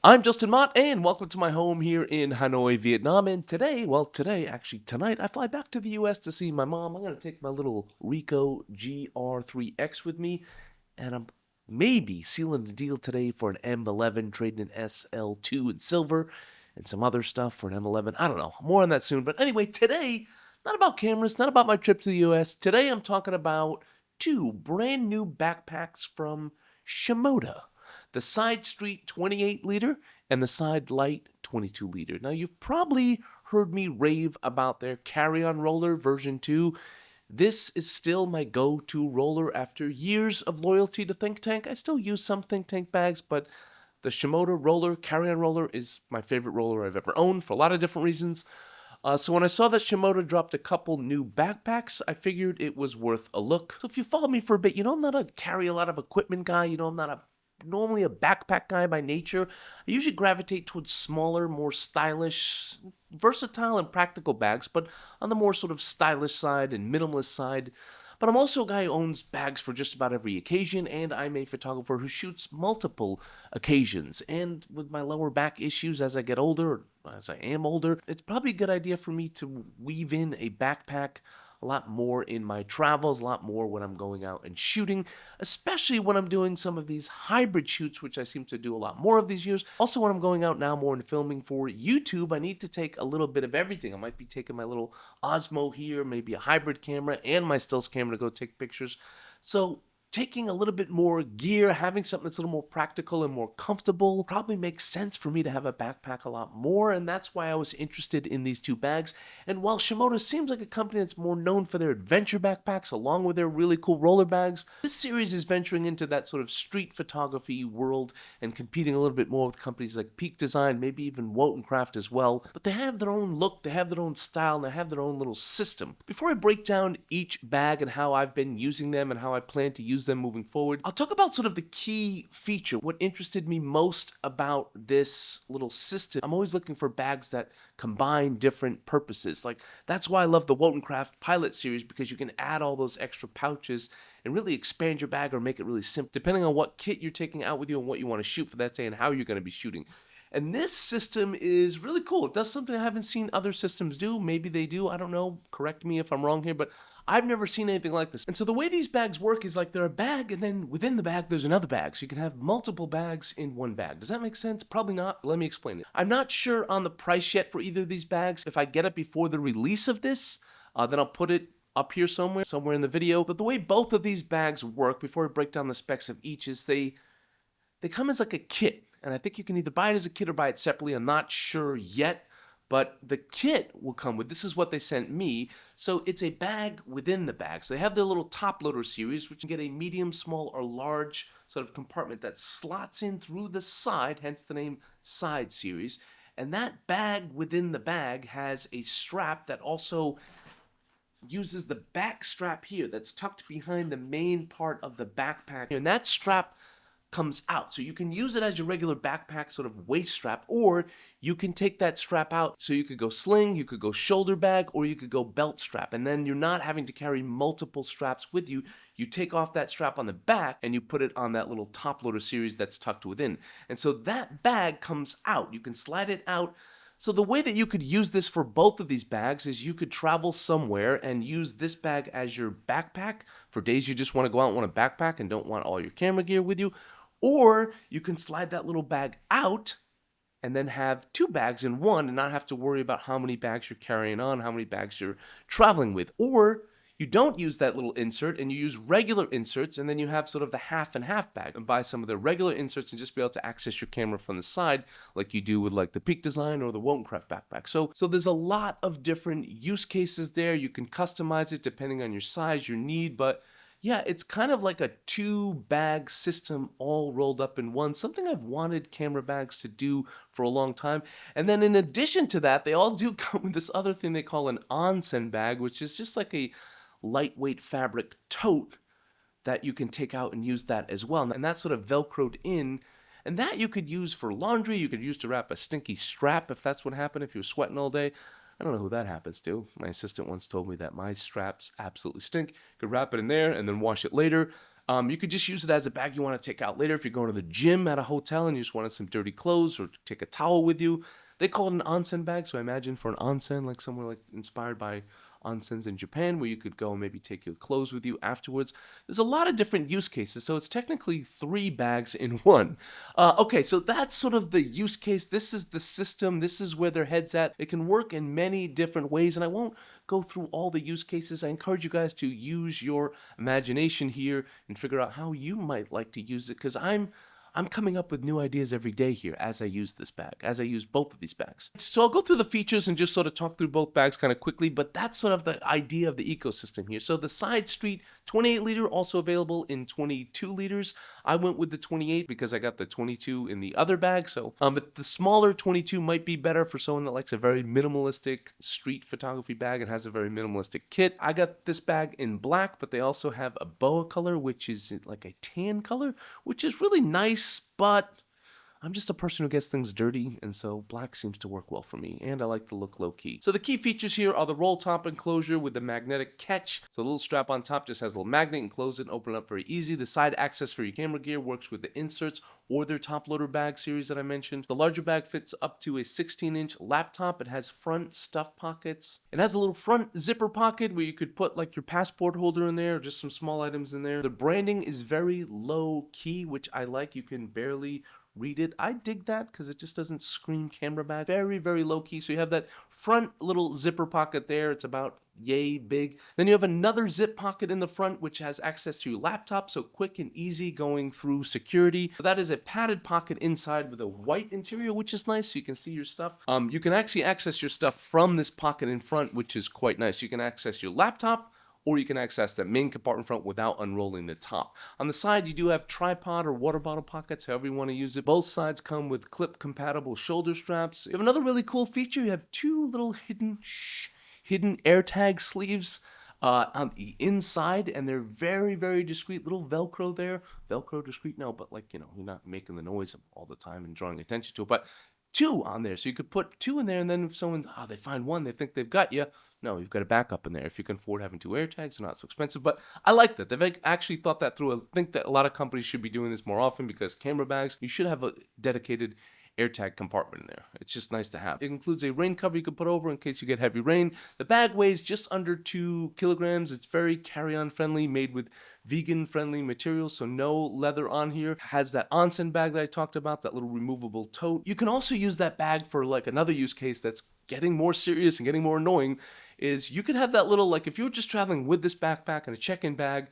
I'm Justin Mott, and welcome to my home here in Hanoi, Vietnam. And actually tonight, I fly back to the US to see my mom. I'm going to take my little Ricoh GR3X with me, and I'm maybe sealing a deal today for an M11, trading an SL2 in silver, and some other stuff for an M11. I don't know. More on that soon. But anyway, today, not about cameras, not about my trip to the US. Today, I'm talking about two brand new backpacks from Shimoda. The Side Street 28 liter and the Side Light 22 liter. Now, you've probably heard me rave about their carry-on roller version 2. This is still my go-to roller after years of loyalty to Think Tank. I still use some Think Tank bags, but the Shimoda roller, carry-on roller, is my favorite roller I've ever owned for a lot of different reasons. So when I saw that Shimoda dropped a couple new backpacks, I figured it was worth a look. So if you follow me for a bit, I'm not a carry a lot of equipment guy. I'm not normally a backpack guy by nature. I usually gravitate towards smaller, more stylish, versatile, and practical bags, but on the more sort of stylish side and minimalist side. But I'm also a guy who owns bags for just about every occasion, and I'm a photographer who shoots multiple occasions. And with my lower back issues as I get older, or as I am older, it's probably a good idea for me to weave in a backpack a lot more in my travels, a lot more when I'm going out and shooting, especially when I'm doing some of these hybrid shoots, which I seem to do a lot more of these years. Also, when I'm going out now more and filming for YouTube, I need to take a little bit of everything. I might be taking my little Osmo here, maybe a hybrid camera, and my stills camera to go take pictures. So taking a little bit more gear, having something that's a little more practical and more comfortable probably makes sense for me to have a backpack a lot more, and that's why I was interested in these two bags. And while Shimoda seems like a company that's more known for their adventure backpacks along with their really cool roller bags, this series is venturing into that sort of street photography world and competing a little bit more with companies like Peak Design, maybe even Wotencraft as well. But they have their own look, they have their own style, and they have their own little system. Before I break down each bag and how I've been using them and how I plan to use them moving forward, I'll talk about sort of the key feature, what interested me most about this little system. I'm always looking for bags that combine different purposes. Like, that's why I love the Wotencraft Pilot series, because you can add all those extra pouches and really expand your bag or make it really simple, depending on what kit you're taking out with you and what you want to shoot for that day and how you're going to be shooting. And this system is really cool. It does something I haven't seen other systems do. Maybe they do. I don't know. Correct me if I'm wrong here, but I've never seen anything like this. And so the way these bags work is like they're a bag, and then within the bag, there's another bag. So you can have multiple bags in one bag. Does that make sense? Probably not. Let me explain it. I'm not sure on the price yet for either of these bags. If I get it before the release of this, then I'll put it up here somewhere in the video. But the way both of these bags work, before I break down the specs of each, is they come as like a kit. And I think you can either buy it as a kit or buy it separately. I'm not sure yet, but the kit will come with, this is what they sent me. So it's a bag within the bag. So they have their little top loader series, which you get a medium, small, or large sort of compartment that slots in through the side, hence the name Side Series. And that bag within the bag has a strap that also uses the back strap here that's tucked behind the main part of the backpack. And that strap comes out. So you can use it as your regular backpack sort of waist strap, or you can take that strap out. So you could go sling, you could go shoulder bag, or you could go belt strap. And then you're not having to carry multiple straps with you. You take off that strap on the back and you put it on that little top loader series that's tucked within. And so that bag comes out. You can slide it out. So the way that you could use this for both of these bags is you could travel somewhere and use this bag as your backpack for days you just want to go out and want a backpack and don't want all your camera gear with you. Or you can slide that little bag out and then have two bags in one and not have to worry about how many bags you're carrying on, how many bags you're traveling with. Or you don't use that little insert and you use regular inserts, and then you have sort of the half and half bag and buy some of the regular inserts and just be able to access your camera from the side like you do with like the Peak Design or the Wotencraft backpack. So there's a lot of different use cases there. You can customize it depending on your size, your need, but yeah, it's kind of like a two-bag system all rolled up in one, something I've wanted camera bags to do for a long time. And then in addition to that, they all do come with this other thing they call an Onsen bag, which is just like a lightweight fabric tote that you can take out and use that as well. And that's sort of Velcroed in. And that you could use for laundry. You could use to wrap a stinky strap if that's what happened, if you're sweating all day. I don't know who that happens to. My assistant once told me that my straps absolutely stink. Could wrap it in there and then wash it later. You could just use it as a bag you want to take out later if you're going to the gym at a hotel and you just wanted some dirty clothes, or take a towel with you. They call it an onsen bag, so I imagine for an onsen, like somewhere like inspired by onsens in Japan, where you could go and maybe take your clothes with you afterwards. There's a lot of different use cases, so it's technically 3 bags in one. Okay, so that's sort of the use case. This is the system. This is where their head's at. It can work in many different ways, and I won't go through all the use cases. I encourage you guys to use your imagination here and figure out how you might like to use it, because I'm coming up with new ideas every day here as I use this bag, as I use both of these bags. So I'll go through the features and just sort of talk through both bags kind of quickly, but that's sort of the idea of the ecosystem here. So the side street 28 liter, also available in 22 liters. I went with the 28 because I got the 22 in the other bag. So, but the smaller 22 might be better for someone that likes a very minimalistic street photography bag and has a very minimalistic kit. I got this bag in black, but they also have a boa color, which is like a tan color, which is really nice. But I'm just a person who gets things dirty, and so black seems to work well for me, and I like to look low-key. So the key features here are the roll top enclosure with the magnetic catch. So the little strap on top just has a little magnet, and close it and open it up very easy. The side access for your camera gear works with the inserts or their top loader bag series that I mentioned. The larger bag fits up to a 16-inch laptop. It has front stuff pockets. It has a little front zipper pocket where you could put like your passport holder in there, or just some small items in there. The branding is very low-key, which I like. You can barely read it. I dig that because it just doesn't scream camera bag. Very, very low key. So you have that front little zipper pocket there. It's about yay big. Then you have another zip pocket in the front which has access to your laptop, so quick and easy going through security. So that is a padded pocket inside with a white interior, which is nice, so you can see your stuff. You can actually access your stuff from this pocket in front, which is quite nice. You can access your laptop, or you can access the main compartment front without unrolling the top. On the side, you do have tripod or water bottle pockets, however you want to use it. Both sides come with clip-compatible shoulder straps. You have another really cool feature. You have 2 little hidden AirTag sleeves on the inside, and they're very, very discreet. Little Velcro there. Velcro discreet? No, but like, you know, you're not making the noise all the time and drawing attention to it. But 2 on there, so you could put 2 in there, and then if someone, they find 1, they think they've got you. No, you've got a backup in there. If you can afford having 2 AirTags, they're not so expensive. But I like that. They've actually thought that through. I think that a lot of companies should be doing this more often, because camera bags, you should have a dedicated AirTag compartment in there. It's just nice to have. It includes a rain cover you can put over in case you get heavy rain. The bag weighs just under 2 kilograms. It's very carry-on friendly, made with vegan-friendly materials, so no leather on here. It has that Onsen bag that I talked about, that little removable tote. You can also use that bag for like another use case that's getting more serious and getting more annoying, is you could have that little, like if you were just traveling with this backpack and a check-in bag,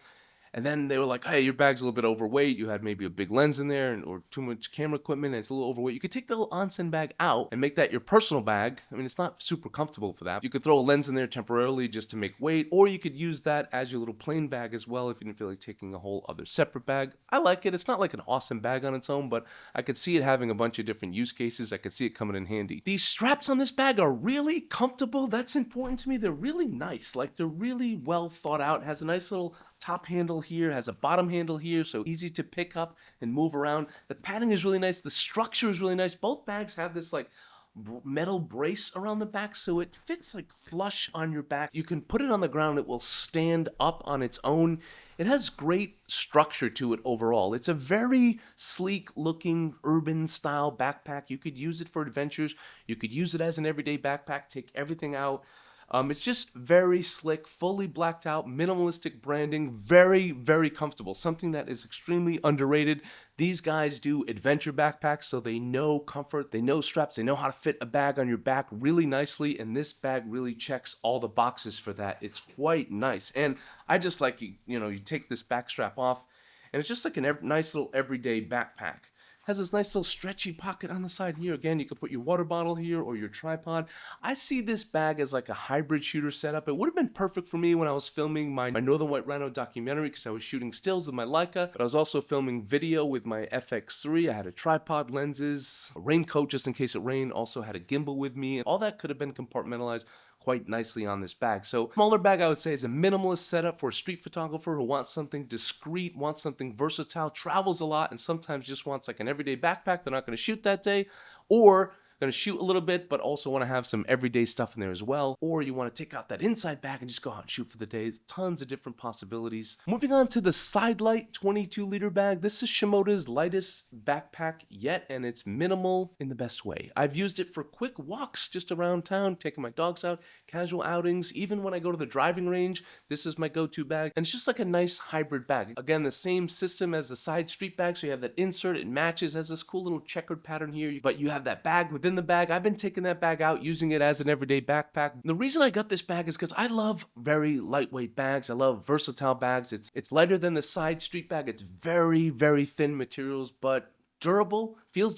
and then they were like, hey, your bag's a little bit overweight. You had maybe a big lens in there, or too much camera equipment, and it's a little overweight. You could take the little Onsen bag out and make that your personal bag. I mean, it's not super comfortable for that. You could throw a lens in there temporarily just to make weight, or you could use that as your little plain bag as well if you didn't feel like taking a whole other separate bag. I like it. It's not like an awesome bag on its own, but I could see it having a bunch of different use cases. I could see it coming in handy. These straps on this bag are really comfortable. That's important to me. They're really nice. Like, they're really well thought out. It has a nice little top handle here, has a bottom handle here, so easy to pick up and move around. The padding is really nice. The structure is really nice. Both bags have this like metal brace around the back, so it fits like flush on your back. You can put it on the ground. It will stand up on its own. It has great structure to it overall. It's a very sleek looking urban style backpack. You could use it for adventures. You could use it as an everyday backpack, take everything out. It's just very slick, fully blacked out, minimalistic branding, very, very comfortable. Something that is extremely underrated. These guys do adventure backpacks, so they know comfort, they know straps, they know how to fit a bag on your back really nicely, and this bag really checks all the boxes for that. It's quite nice, and I just like, you take this back strap off, and it's just like a nice little everyday backpack. Has this nice little stretchy pocket on the side here. Again, you could put your water bottle here or your tripod. I see this bag as like a hybrid shooter setup. It would have been perfect for me when I was filming my Northern White Rhino documentary, because I was shooting stills with my Leica, but I was also filming video with my FX3. I had a tripod, lenses, a raincoat just in case it rained, also had a gimbal with me. All that could have been compartmentalized quite nicely on this bag. So smaller bag, I would say, is a minimalist setup for a street photographer who wants something discreet, wants something versatile, travels a lot, and sometimes just wants like an everyday backpack they're not going to shoot that day, or going to shoot a little bit, but also want to have some everyday stuff in there as well. Or you want to take out that inside bag and just go out and shoot for the day. Tons of different possibilities. Moving on to the Side Light 22-liter bag. This is Shimoda's lightest backpack yet, and it's minimal in the best way. I've used it for quick walks just around town, taking my dogs out, casual outings. Even when I go to the driving range, this is my go-to bag. And it's just like a nice hybrid bag. Again, the same system as the side street bag, so you have that insert, it matches, has this cool little checkered pattern here, but you have that bag within the bag. I've been taking that bag out, using it as an everyday backpack. The reason I got this bag is because I love very lightweight bags. I love versatile bags. It's lighter than the side street bag. It's very, very thin materials, but durable, feels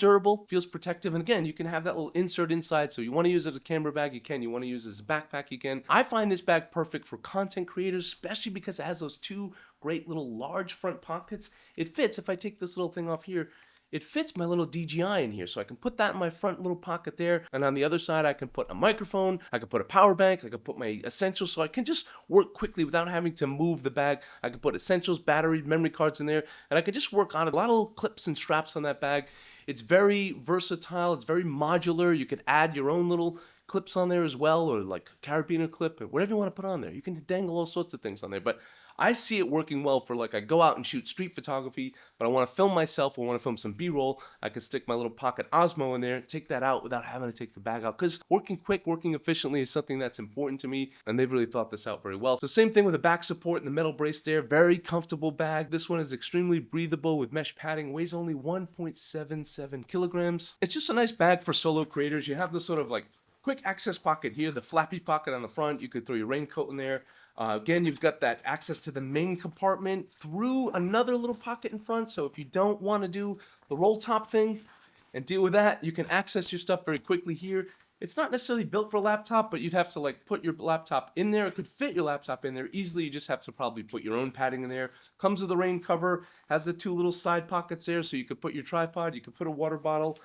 protective. And again, you can have that little insert inside. So you want to use it as a camera bag, you can. You want to use it as a backpack, you can. I find this bag perfect for content creators, especially because it has those two great little large front pockets. It fits, if I take this little thing off here, it fits my little DJI in here, so I can put that in my front little pocket there, and on the other side I can put a microphone, I can put a power bank, I can put my essentials, so I can just work quickly without having to move the bag. I can put essentials, battery, memory cards in there, and I can just work on it. A lot of little clips and straps on that bag. It's very versatile, it's very modular. You can add your own little clips on there as well, or like a carabiner clip, or whatever you want to put on there. You can dangle all sorts of things on there, but I see it working well for, like, I go out and shoot street photography, but I want to film myself or want to film some B-roll. I can stick my little pocket Osmo in there, take that out without having to take the bag out, because working quick, working efficiently is something that's important to me, and they've really thought this out very well. So same thing with the back support and the metal brace there. Very comfortable bag. This one is extremely breathable with mesh padding, weighs only 1.77 kilograms. It's just a nice bag for solo creators. You have this sort of like quick access pocket here, the flappy pocket on the front. You could throw your raincoat in there. Again, you've got that access to the main compartment through another little pocket in front. So if you don't want to do the roll top thing and deal with that, you can access your stuff very quickly here. It's not necessarily built for a laptop, but you'd have to like put your laptop in there. It could fit your laptop in there easily. You just have to probably put your own padding in there. Comes with a rain cover, has the two little side pockets there, so you could put your tripod, you could put a water bottle.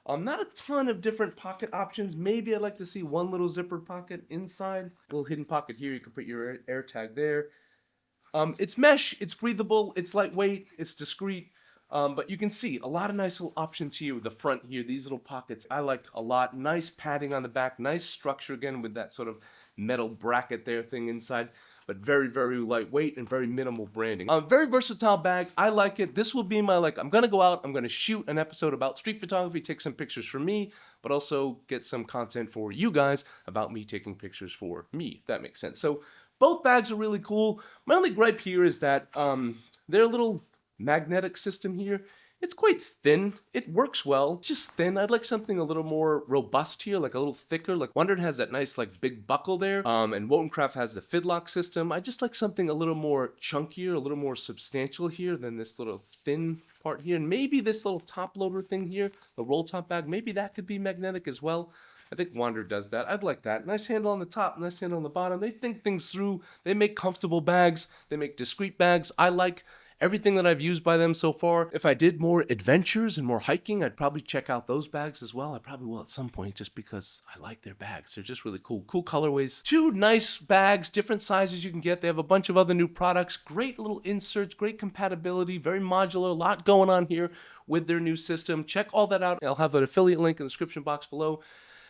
Not a ton of different pocket options. Maybe I'd like to see one little zippered pocket inside. A little hidden pocket here. You can put your AirTag there. It's mesh. It's breathable. It's lightweight. It's discreet. But you can see a lot of nice little options here with the front here. These little pockets I like a lot. Nice padding on the back. Nice structure again with that sort of metal bracket there thing inside. But very, very lightweight and very minimal branding. Very versatile bag. I like it. This will be my, like, I'm going to go out, I'm going to shoot an episode about street photography, take some pictures for me, but also get some content for you guys about me taking pictures for me, if that makes sense. So both bags are really cool. My only gripe here is that their little magnetic system here, it's quite thin. It works well, just thin. I'd like something a little more robust here, like a little thicker. Like Wondered has that nice like big buckle there, and Wotencraft has the fidlock system. I just like something a little more chunkier, a little more substantial here than this little thin part here. And maybe this little top loader thing here, the roll top bag, maybe that could be magnetic as well. I think Wander does that. I'd like that. Nice handle on the top, nice handle on the bottom. They think things through. They make comfortable bags. They make discreet bags. I like everything that I've used by them so far. If I did more adventures and more hiking, I'd probably check out those bags as well. I probably will at some point just because I like their bags. They're just really cool. Cool colorways. Two nice bags, different sizes you can get. They have a bunch of other new products. Great little inserts, great compatibility, very modular. A lot going on here with their new system. Check all that out. I'll have an affiliate link in the description box below.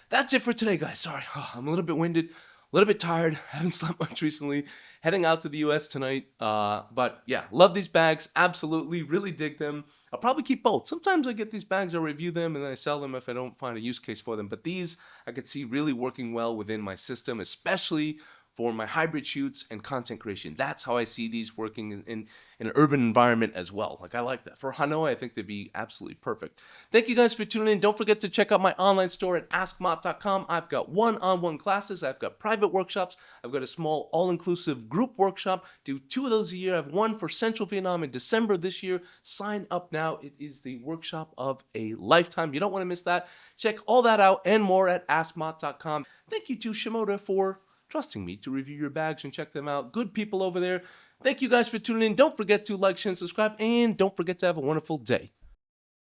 That's it for today, guys. Sorry, I'm a little bit winded. A little bit tired, haven't slept much recently, heading out to the US tonight, but yeah, love these bags, absolutely, really dig them. I'll probably keep both. Sometimes I get these bags, I review them, and then I sell them if I don't find a use case for them, but these I could see really working well within my system, especially for my hybrid shoots and content creation. That's how I see these working in an urban environment as well. Like, I like that. For Hanoi, I think they'd be absolutely perfect. Thank you guys for tuning in. Don't forget to check out my online store at askmott.com. I've got one-on-one classes. I've got private workshops. I've got a small all-inclusive group workshop. Do 2 of those a year. I have one for Central Vietnam in December this year. Sign up now. It is the workshop of a lifetime. You don't want to miss that. Check all that out and more at askmott.com. Thank you to Shimoda for trusting me to review your bags and check them out. Good people over there. Thank you guys for tuning in. Don't forget to like, share, and subscribe, and don't forget to have a wonderful day.